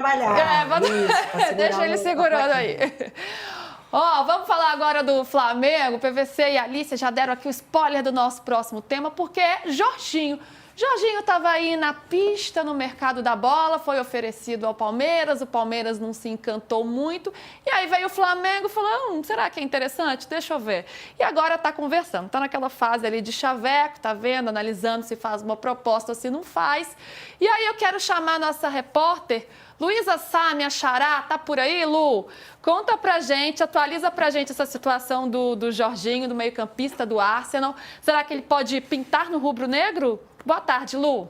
trabalhar. Deixa ele segurando aí. Ó, vamos falar agora do Flamengo. PVC e Alice já deram aqui o spoiler do nosso próximo tema, porque é Jorginho. Jorginho estava aí na pista, no mercado da bola, foi oferecido ao Palmeiras, o Palmeiras não se encantou muito, e aí veio o Flamengo e falou, será que é interessante? Deixa eu ver. E agora está conversando, está naquela fase ali de chaveco, está vendo, analisando se faz uma proposta ou se não faz. E aí eu quero chamar a nossa repórter, Luísa Sá, minha xará, tá por aí, Lu? Conta pra gente, atualiza pra gente essa situação do Jorginho, do meio-campista do Arsenal. Será que ele pode pintar no rubro-negro? Boa tarde, Lu.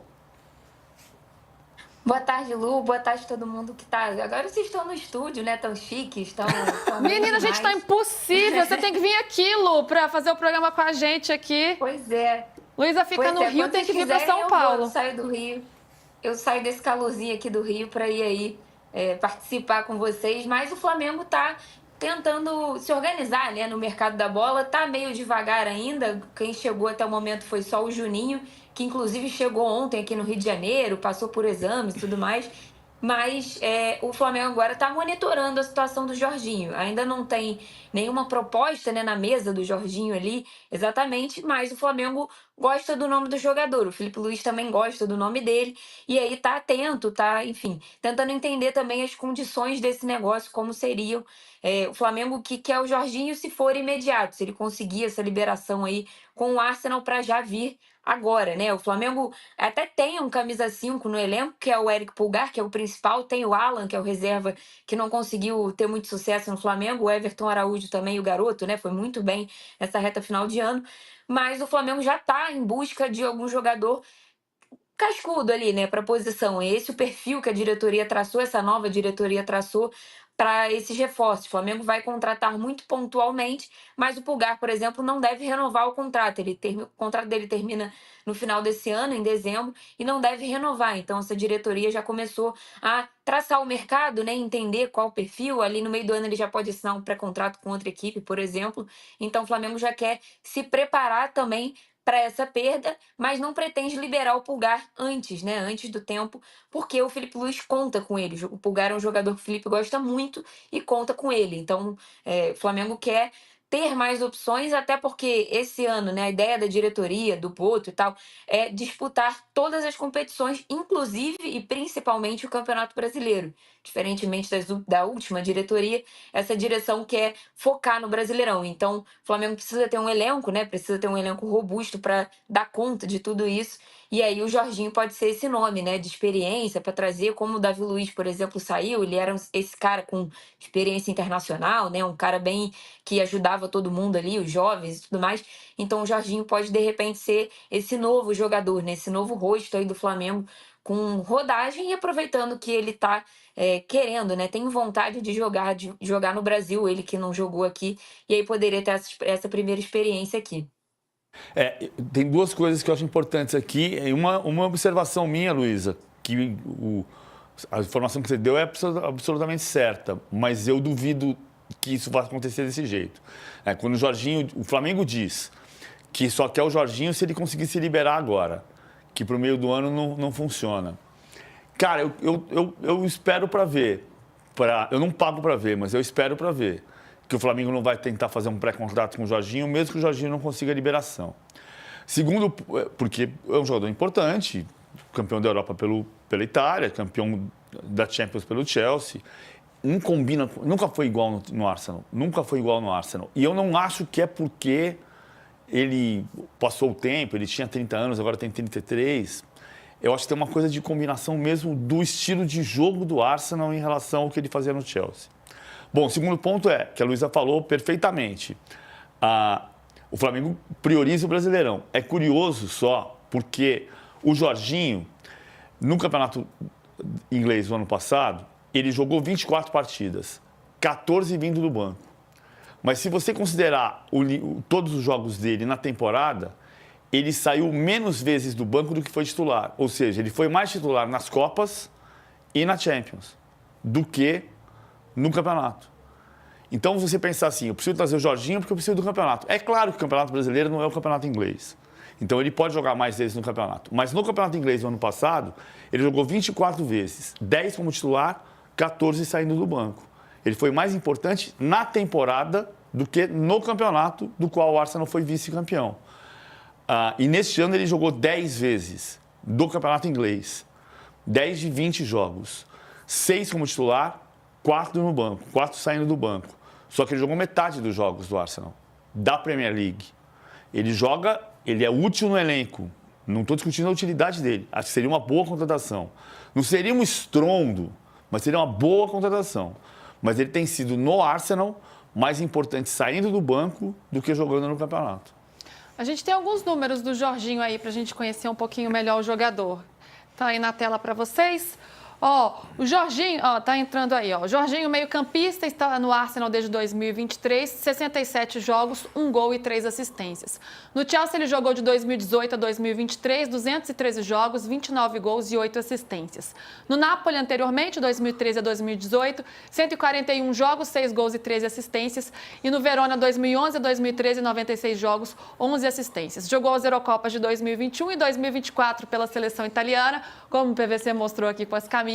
Boa tarde, Lu. Boa tarde a todo mundo que tá... Agora vocês estão no estúdio, né? Tão chiques, estão... Menina, a gente tá impossível. Você tem que vir aqui, Lu, pra fazer o programa com a gente aqui. Pois é. Luísa fica no Rio, tem que vir pra São Paulo. Eu saio do Rio. Eu saio desse calorzinho aqui do Rio para ir aí participar com vocês. Mas o Flamengo tá tentando se organizar, né, no mercado da bola. Tá meio devagar ainda. Quem chegou até o momento foi só o Juninho, que inclusive chegou ontem aqui no Rio de Janeiro, passou por exames e tudo mais. Mas o Flamengo agora está monitorando a situação do Jorginho. Ainda não tem nenhuma proposta, né, na mesa do Jorginho ali, exatamente, mas o Flamengo gosta do nome do jogador. O Felipe Luiz também gosta do nome dele. E aí tá atento, tá, enfim, tentando entender também as condições desse negócio, como seriam. O Flamengo que quer o Jorginho se for imediato, se ele conseguir essa liberação aí com o Arsenal para já vir agora, né? O Flamengo até tem um camisa 5 no elenco, que é o Eric Pulgar, que é o principal. Tem o Alan, que é o reserva, que não conseguiu ter muito sucesso no Flamengo. O Everton Araújo também, o garoto, né? Foi muito bem nessa reta final de ano. Mas o Flamengo já está em busca de algum jogador cascudo ali, né, para a posição. É esse o perfil que a diretoria traçou, essa nova diretoria traçou para esses reforços. O Flamengo vai contratar muito pontualmente, mas o Pulgar, por exemplo, não deve renovar o contrato. O contrato dele termina no final desse ano, em dezembro, e não deve renovar. Então, essa diretoria já começou a traçar o mercado, né, entender qual o perfil. Ali no meio do ano ele já pode assinar um pré-contrato com outra equipe, por exemplo. Então, o Flamengo já quer se preparar também para essa perda, mas não pretende liberar o Pulgar antes, né? Antes do tempo, porque o Felipe Luiz conta com ele. O Pulgar é um jogador que o Felipe gosta muito e conta com ele. Então, o Flamengo quer ter mais opções, até porque esse ano, né, a ideia da diretoria, do Boto e tal, é disputar todas as competições, inclusive e principalmente o Campeonato Brasileiro. Diferentemente da última diretoria, essa direção quer focar no Brasileirão. Então, o Flamengo precisa ter um elenco, né? Precisa ter um elenco robusto para dar conta de tudo isso. E aí o Jorginho pode ser esse nome, né? De experiência para trazer, como o Davi Luiz, por exemplo, saiu. Ele era esse cara com experiência internacional, né? Um cara bem que ajudava todo mundo ali, os jovens e tudo mais. Então, o Jorginho pode de repente ser esse novo jogador, né? Esse novo rosto aí do Flamengo, com rodagem e aproveitando que ele está querendo, né? Tem vontade de jogar no Brasil, ele que não jogou aqui, e aí poderia ter essa primeira experiência aqui. Tem duas coisas que eu acho importantes aqui. Uma observação minha, Luísa, que a informação que você deu é absolutamente certa, mas eu duvido que isso vai acontecer desse jeito. Quando o Flamengo diz que só quer o Jorginho se ele conseguir se liberar agora, que para o meio do ano não funciona. Cara, eu espero para ver. Eu não pago para ver, mas eu espero para ver que o Flamengo não vai tentar fazer um pré-contrato com o Jorginho, mesmo que o Jorginho não consiga a liberação. Segundo, porque é um jogador importante, campeão da Europa pela Itália, campeão da Champions pelo Chelsea. Não combina, nunca foi igual no Arsenal. Nunca foi igual no Arsenal. E eu não acho que é porque ele passou o tempo, ele tinha 30 anos, agora tem 33. Eu acho que tem uma coisa de combinação mesmo do estilo de jogo do Arsenal em relação ao que ele fazia no Chelsea. Bom, o segundo ponto é, que a Luísa falou perfeitamente, o Flamengo prioriza o Brasileirão. É curioso só, porque o Jorginho, no Campeonato Inglês do ano passado, ele jogou 24 partidas, 14 vindo do banco. Mas se você considerar todos os jogos dele na temporada, ele saiu menos vezes do banco do que foi titular. Ou seja, ele foi mais titular nas Copas e na Champions do que no campeonato. Então, você pensar assim, eu preciso trazer o Jorginho porque eu preciso do campeonato. É claro que o Campeonato Brasileiro não é o Campeonato Inglês. Então, ele pode jogar mais vezes no campeonato. Mas no Campeonato Inglês do ano passado, ele jogou 24 vezes. 10 como titular, 14 saindo do banco. Ele foi mais importante na temporada do que no campeonato, do qual o Arsenal foi vice-campeão. E neste ano ele jogou 10 vezes do campeonato inglês. 10 de 20 jogos. 6 como titular, 4 no banco, 4 saindo do banco. Só que ele jogou metade dos jogos do Arsenal, da Premier League. Ele é útil no elenco. Não estou discutindo a utilidade dele. Acho que seria uma boa contratação. Não seria um estrondo, mas seria uma boa contratação. Mas ele tem sido, no Arsenal, mais importante saindo do banco do que jogando no campeonato. A gente tem alguns números do Jorginho aí para a gente conhecer um pouquinho melhor o jogador. Tá aí na tela para vocês. O Jorginho, tá entrando aí, O Jorginho, meio-campista, está no Arsenal desde 2023, 67 jogos, 1 gol e 3 assistências. No Chelsea ele jogou de 2018 a 2023, 213 jogos, 29 gols e 8 assistências. No Napoli, anteriormente, 2013 a 2018, 141 jogos, 6 gols e 13 assistências. E no Verona, 2011 a 2013, 96 jogos, 11 assistências. Jogou as Eurocopas de 2021 e 2024 pela seleção italiana, como o PVC mostrou aqui com as camisas,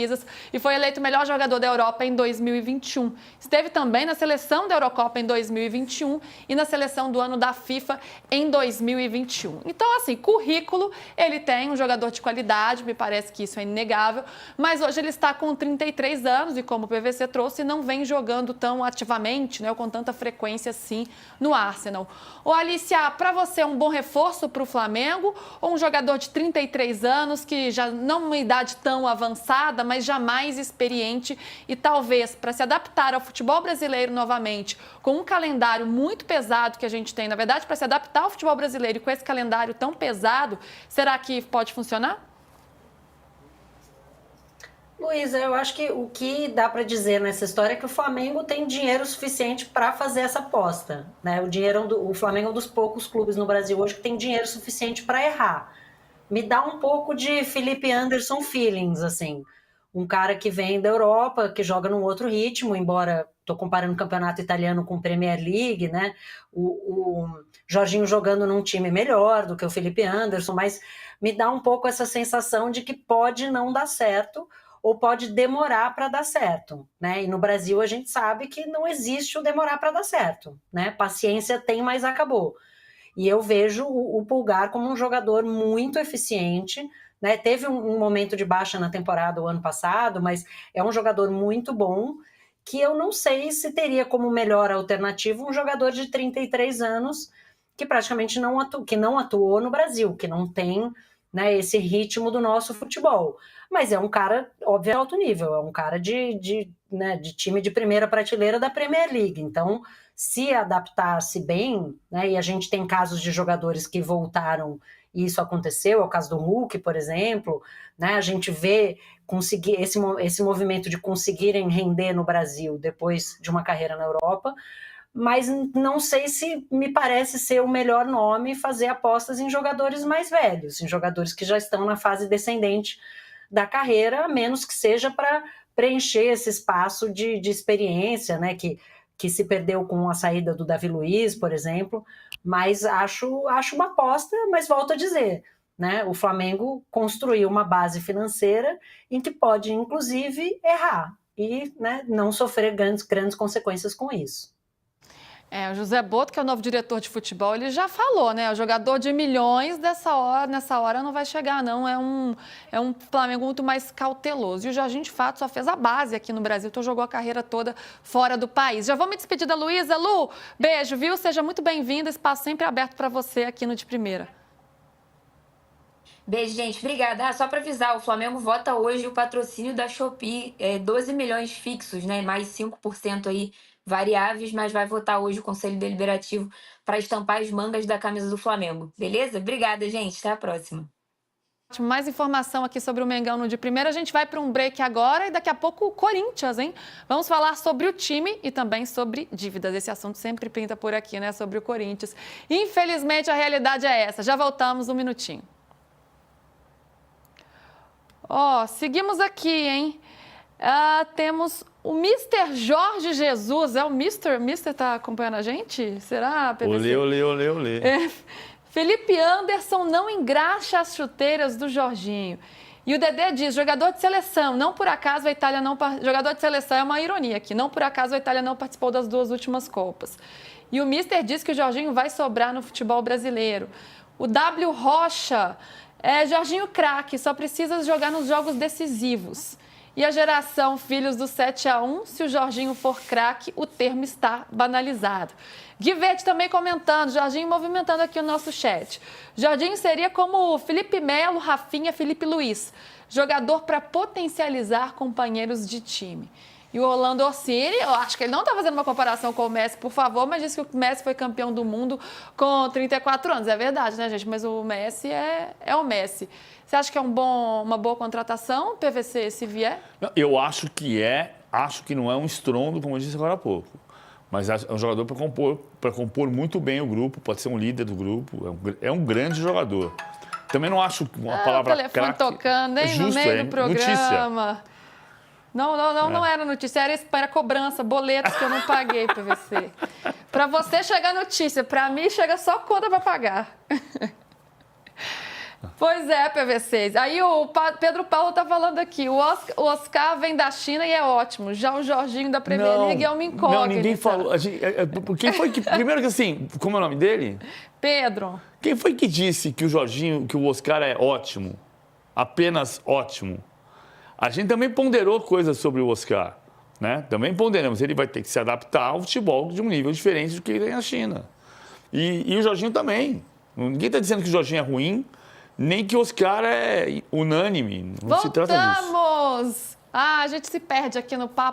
e foi eleito o melhor jogador da Europa em 2021. Esteve também na seleção da Eurocopa em 2021 e na seleção do ano da FIFA em 2021. Então, assim, currículo, ele tem um jogador de qualidade, me parece que isso é inegável, mas hoje ele está com 33 anos e, como o PVC trouxe, não vem jogando tão ativamente, né, ou com tanta frequência assim no Arsenal. Alicia, para você é um bom reforço para o Flamengo ou um jogador de 33 anos que já não uma idade tão avançada, mas já mais experiente e talvez para se adaptar ao futebol brasileiro novamente, com um calendário muito pesado que a gente tem, na verdade, para se adaptar ao futebol brasileiro e com esse calendário tão pesado, será que pode funcionar? Luísa, eu acho que o que dá para dizer nessa história é que o Flamengo tem dinheiro suficiente para fazer essa aposta, né? O Flamengo é um dos poucos clubes no Brasil hoje que tem dinheiro suficiente para errar. Me dá um pouco de Felipe Anderson feelings, assim. Um cara que vem da Europa, que joga num outro ritmo, embora estou comparando o campeonato italiano com Premier League, né? O Jorginho jogando num time melhor do que o Felipe Anderson, mas me dá um pouco essa sensação de que pode não dar certo ou pode demorar para dar certo, né? E no Brasil a gente sabe que não existe o demorar para dar certo, né? Paciência tem, mas acabou. E eu vejo o Pulgar como um jogador muito eficiente, né? Teve um momento de baixa na temporada o ano passado, mas é um jogador muito bom, que eu não sei se teria como melhor alternativa um jogador de 33 anos que praticamente não atuou no Brasil, que não tem, né, esse ritmo do nosso futebol. Mas é um cara, óbvio, de alto nível, é um cara de time de primeira prateleira da Premier League. Então, se adaptasse bem, né, e a gente tem casos de jogadores que voltaram e isso aconteceu, é o caso do Hulk, por exemplo, né, a gente vê conseguir esse movimento de conseguirem render no Brasil depois de uma carreira na Europa, mas não sei se me parece ser o melhor nome fazer apostas em jogadores mais velhos, em jogadores que já estão na fase descendente da carreira, a menos que seja para preencher esse espaço de experiência, né, que se perdeu com a saída do Davi Luiz, por exemplo, mas acho uma aposta, mas volto a dizer, né, o Flamengo construiu uma base financeira em que pode, inclusive, errar e, né, não sofrer grandes consequências com isso. O José Boto, que é o novo diretor de futebol, ele já falou, né? O jogador de milhões nessa hora não vai chegar, não. É um Flamengo muito mais cauteloso. E o Jorginho, de fato, só fez a base aqui no Brasil, então jogou a carreira toda fora do país. Já vou me despedir da Luísa. Lu, beijo, viu? Seja muito bem-vinda. Espaço sempre aberto para você aqui no De Primeira. Beijo, gente. Obrigada. Só para avisar, o Flamengo vota hoje o patrocínio da Shopee, 12 milhões fixos, né? Mais 5% aí variáveis, mas vai votar hoje o Conselho Deliberativo para estampar as mangas da camisa do Flamengo. Beleza? Obrigada, gente. Até a próxima. Mais informação aqui sobre o Mengão no De Primeira. A gente vai para um break agora e daqui a pouco o Corinthians, hein? Vamos falar sobre o time e também sobre dívidas. Esse assunto sempre pinta por aqui, né? Sobre o Corinthians. Infelizmente, a realidade é essa. Já voltamos, um minutinho. Seguimos aqui, hein? Temos o Mr. Jorge Jesus. O Mr. tá acompanhando a gente? Será, PVC? Olê. Felipe Anderson não engraxa as chuteiras do Jorginho. E o Dedé diz, jogador de seleção, não por acaso a Itália não... Jogador de seleção é uma ironia aqui, não por acaso a Itália não participou das 2 últimas Copas. E o Mister diz que o Jorginho vai sobrar no futebol brasileiro. O W. Rocha, Jorginho craque, só precisa jogar nos jogos decisivos. E a geração Filhos do 7-1, se o Jorginho for craque, o termo está banalizado. Guivete também comentando, Jorginho movimentando aqui o nosso chat. Jorginho seria como Felipe Melo, Rafinha, Felipe Luiz, jogador para potencializar companheiros de time. E o Orlando Orsini, eu acho que ele não está fazendo uma comparação com o Messi, por favor, mas disse que o Messi foi campeão do mundo com 34 anos. É verdade, né, gente? Mas o Messi é o Messi. Você acha que é uma boa contratação, PVC, se vier? Não, eu acho que não é um estrondo, como eu disse agora há pouco. Mas é um jogador para compor muito bem o grupo, pode ser um líder do grupo, é um grande jogador. Também não acho uma palavra o telefone craque... tocando, hein, justo, no meio do programa. Notícia. Não era notícia, era cobrança, boletos que eu não paguei, PVC. Para você chega notícia, para mim chega só conta para pagar. Pois é, PVCs. Aí o Pedro Paulo tá falando aqui, o Oscar vem da China e é ótimo. Já o Jorginho da Premier League é uma incógnita. Não, ninguém falou. Quem foi que... Primeiro que assim, como é o nome dele? Pedro. Quem foi que disse que o Jorginho, que o Oscar é ótimo? Apenas ótimo. A gente também ponderou coisas sobre o Oscar, né? Também ponderamos. Ele vai ter que se adaptar ao futebol de um nível diferente do que ele tem na China. E o Jorginho também. Ninguém está dizendo que o Jorginho é ruim, nem que o Oscar é unânime. Não se trata disso. Voltamos! A gente se perde aqui no papo.